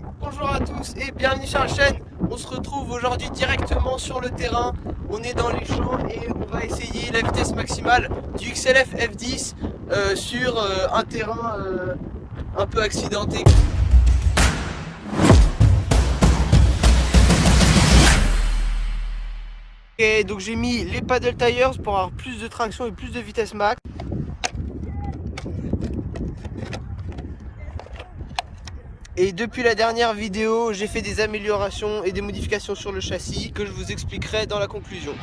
Bonjour à tous et bienvenue sur la chaîne. On se retrouve aujourd'hui directement sur le terrain. On est dans les champs et on va essayer la vitesse maximale du XLF F10 sur un terrain un peu accidenté. Et donc j'ai mis les paddle tires pour avoir plus de traction et plus de vitesse max. Et depuis la dernière vidéo, j'ai fait des améliorations et des modifications sur le châssis que je vous expliquerai dans la conclusion.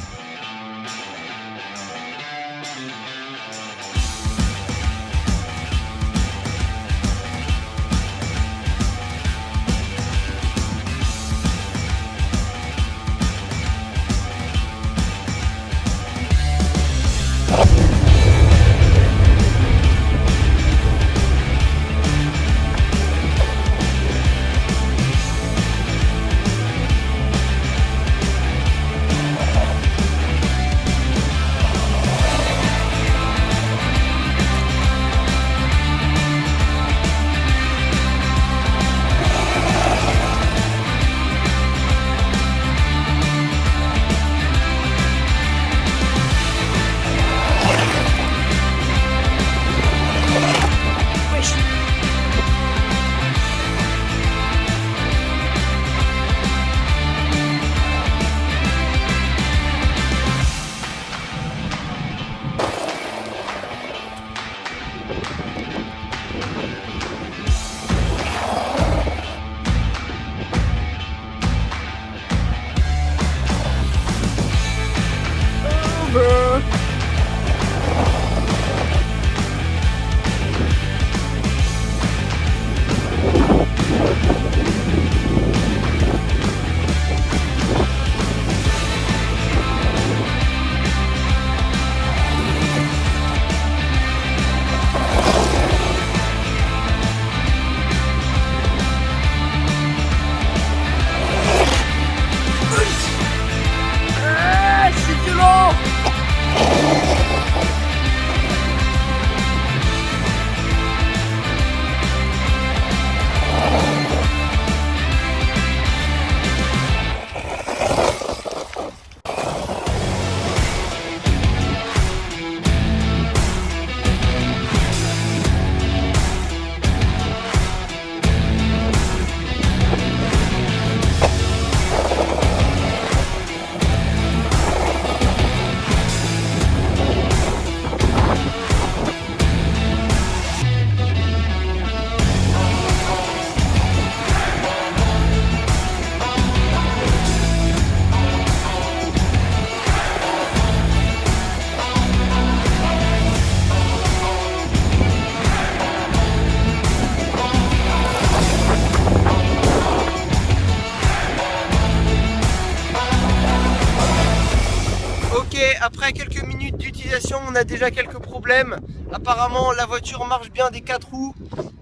Ok, après quelques minutes d'utilisation, on a déjà quelques problèmes. Apparemment, la voiture marche bien des 4 roues.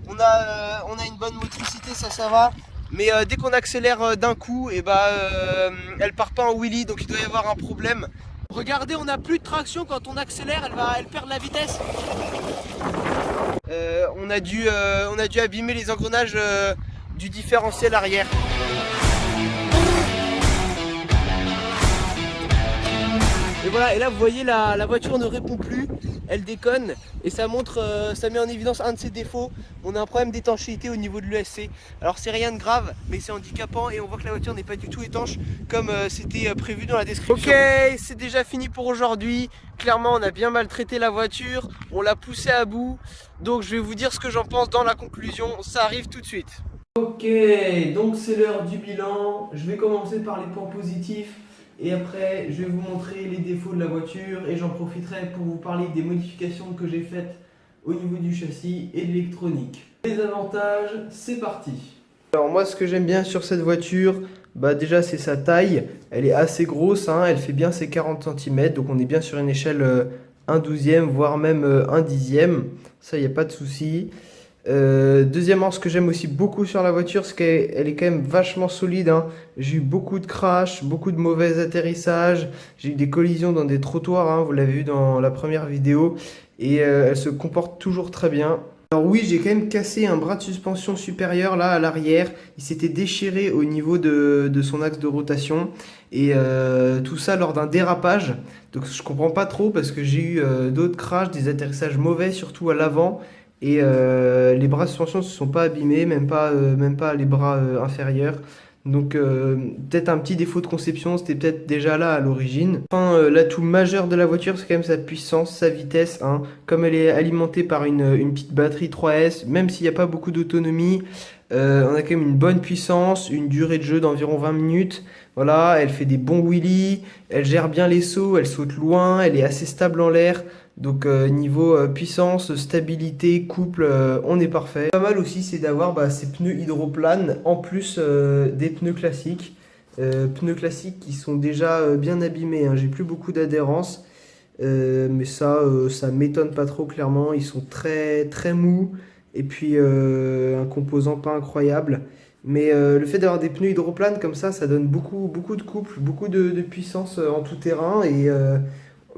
On a une bonne motricité, ça va. Mais dès qu'on accélère d'un coup, elle part pas en wheelie, donc il doit y avoir un problème. Regardez, on n'a plus de traction quand on accélère, elle perd la vitesse. On a dû abîmer les engrenages du différentiel arrière. Et voilà, et là vous voyez la voiture ne répond plus, elle déconne et ça montre, ça met en évidence un de ses défauts. On a un problème d'étanchéité au niveau de l'ESC. Alors c'est rien de grave, mais c'est handicapant et on voit que la voiture n'est pas du tout étanche comme c'était prévu dans la description. Ok, c'est déjà fini pour aujourd'hui. Clairement on a bien maltraité la voiture, on l'a poussée à bout. Donc je vais vous dire ce que j'en pense dans la conclusion, ça arrive tout de suite. Ok, donc c'est l'heure du bilan. Je vais commencer par les points positifs. Et après, je vais vous montrer les défauts de la voiture et j'en profiterai pour vous parler des modifications que j'ai faites au niveau du châssis et de l'électronique. Les avantages, c'est parti. Alors moi, ce que j'aime bien sur cette voiture, déjà c'est sa taille. Elle est assez grosse, hein, elle fait bien ses 40 cm, donc on est bien sur une échelle 1/12e, voire même 1/10e. Ça, il n'y a pas de souci. Deuxièmement, ce que j'aime aussi beaucoup sur la voiture, c'est qu'elle est quand même vachement solide, hein. J'ai eu beaucoup de crash, beaucoup de mauvais atterrissages, j'ai eu des collisions dans des trottoirs, hein, vous l'avez vu dans la première vidéo, et elle se comporte toujours très bien. Alors oui, j'ai quand même cassé un bras de suspension supérieur là à l'arrière. Il s'était déchiré au niveau de son axe de rotation. Et tout ça lors d'un dérapage. Donc je comprends pas trop parce que j'ai eu d'autres crashs, des atterrissages mauvais, surtout à l'avant. Et les bras de suspension ne se sont pas abîmés, même pas les bras inférieurs. Donc peut-être un petit défaut de conception, c'était peut-être déjà là à l'origine. Enfin, l'atout majeur de la voiture, c'est quand même sa puissance, sa vitesse, hein. Comme elle est alimentée par une petite batterie 3S, même s'il n'y a pas beaucoup d'autonomie, on a quand même une bonne puissance, une durée de jeu d'environ 20 minutes. Voilà, elle fait des bons wheelies, elle gère bien les sauts, elle saute loin, elle est assez stable en l'air. Donc niveau puissance, stabilité, couple, on est parfait. Pas mal aussi, c'est d'avoir ces pneus hydroplanes en plus des pneus classiques. Pneus classiques qui sont déjà bien abîmés, hein. J'ai plus beaucoup d'adhérence, mais ça m'étonne pas trop clairement. Ils sont très très mous et puis un composant pas incroyable. Mais le fait d'avoir des pneus hydroplanes comme ça donne beaucoup de couple, beaucoup de puissance en tout terrain et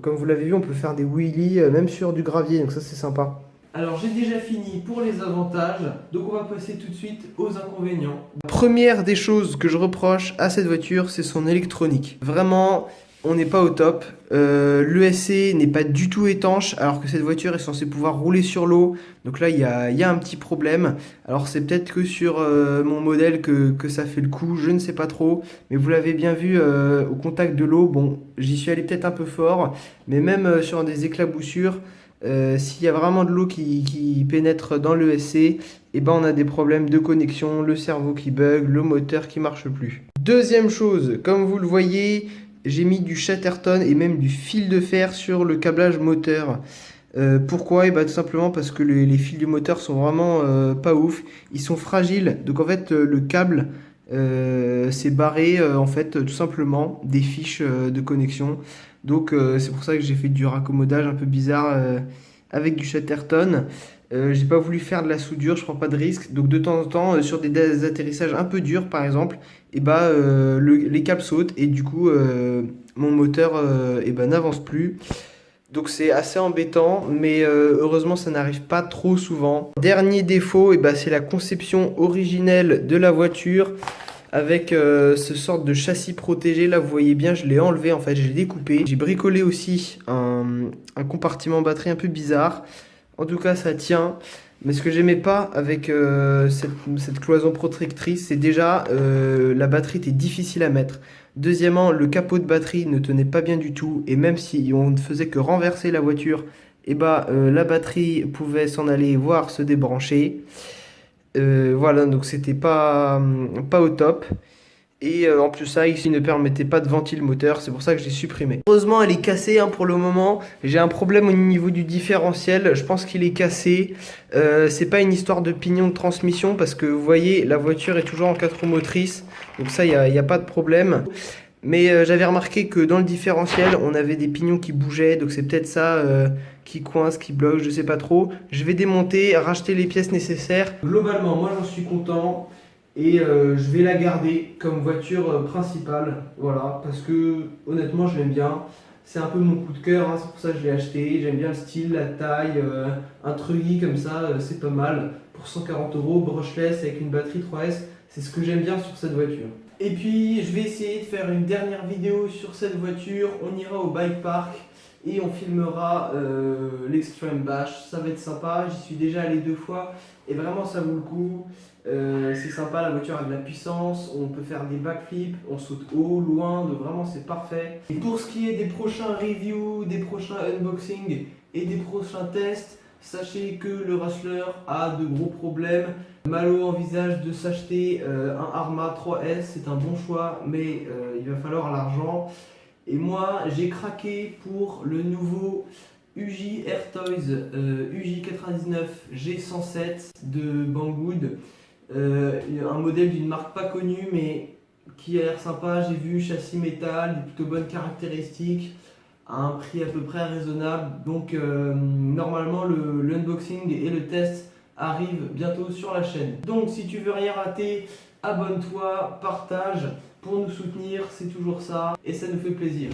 comme vous l'avez vu, on peut faire des wheelies même sur du gravier, donc ça c'est sympa. Alors j'ai déjà fini pour les avantages, donc on va passer tout de suite aux inconvénients. La première des choses que je reproche à cette voiture, c'est son électronique. Vraiment, on n'est pas au top. L'ESC n'est pas du tout étanche, alors que cette voiture est censée pouvoir rouler sur l'eau. Donc là, il y a un petit problème. Alors c'est peut-être que sur mon modèle que ça fait le coup, je ne sais pas trop. Mais vous l'avez bien vu au contact de l'eau. Bon, j'y suis allé peut-être un peu fort, mais même sur des éclaboussures, s'il y a vraiment de l'eau qui pénètre dans l'ESC, eh ben on a des problèmes de connexion, le cerveau qui bug, le moteur qui marche plus. Deuxième chose, comme vous le voyez, j'ai mis du Chatterton et même du fil de fer sur le câblage moteur. Pourquoi? Et bah, tout simplement parce que les fils du moteur sont vraiment pas ouf. Ils sont fragiles. Donc en fait le câble c'est barré en fait tout simplement des fiches de connexion. Donc c'est pour ça que j'ai fait du raccommodage un peu bizarre avec du Chatterton. J'ai pas voulu faire de la soudure, je prends pas de risque. Donc de temps en temps, sur des atterrissages un peu durs par exemple, et bah, les câbles sautent et du coup mon moteur et bah, n'avance plus. Donc c'est assez embêtant, mais heureusement ça n'arrive pas trop souvent. Dernier défaut, et bah, c'est la conception originelle de la voiture avec ce sorte de châssis protégé. Là vous voyez bien, je l'ai enlevé en fait, je l'ai découpé. J'ai bricolé aussi un compartiment batterie un peu bizarre. En tout cas ça tient. Mais ce que j'aimais pas avec cette cloison protectrice, c'est déjà la batterie était difficile à mettre. Deuxièmement, le capot de batterie ne tenait pas bien du tout. Et même si on ne faisait que renverser la voiture, et bah, la batterie pouvait s'en aller, voire se débrancher. Voilà, donc c'était pas au top. Et en plus ça, ici ne permettait pas de ventiler le moteur, c'est pour ça que j'ai supprimé. Heureusement elle est cassée hein, pour le moment. J'ai un problème au niveau du différentiel, je pense qu'il est cassé. C'est pas une histoire de pignon de transmission parce que vous voyez la voiture est toujours en 4 roues motrices. Donc ça il n'y a pas de problème. Mais j'avais remarqué que dans le différentiel on avait des pignons qui bougeaient. Donc c'est peut-être ça qui coince, qui bloque, je sais pas trop. Je vais démonter, racheter les pièces nécessaires. Globalement moi j'en suis content. Et je vais la garder comme voiture principale, voilà, parce que honnêtement je l'aime bien. C'est un peu mon coup de cœur, hein, c'est pour ça que je l'ai acheté. J'aime bien le style, la taille, un truggy comme ça, c'est pas mal. Pour 140 €, brushless avec une batterie 3S, c'est ce que j'aime bien sur cette voiture. Et puis je vais essayer de faire une dernière vidéo sur cette voiture. On ira au bike park et on filmera l'Extreme Bash. Ça va être sympa, j'y suis déjà allé 2 fois et vraiment ça vaut le coup. C'est sympa, la voiture a de la puissance, on peut faire des backflips, on saute haut, loin, donc vraiment c'est parfait. Et pour ce qui est des prochains reviews, des prochains unboxings et des prochains tests, sachez que le Rustler a de gros problèmes. Malo envisage de s'acheter un Arma 3S, c'est un bon choix, mais il va falloir l'argent. Et moi j'ai craqué pour le nouveau UJ Airtoys UJ99 G107 de Banggood. Un modèle d'une marque pas connue mais qui a l'air sympa. J'ai vu châssis métal, des plutôt bonnes caractéristiques à un prix à peu près raisonnable. Donc normalement l'unboxing et le test arrivent bientôt sur la chaîne. Donc si tu veux rien rater, abonne-toi, partage pour nous soutenir, c'est toujours ça et ça nous fait plaisir.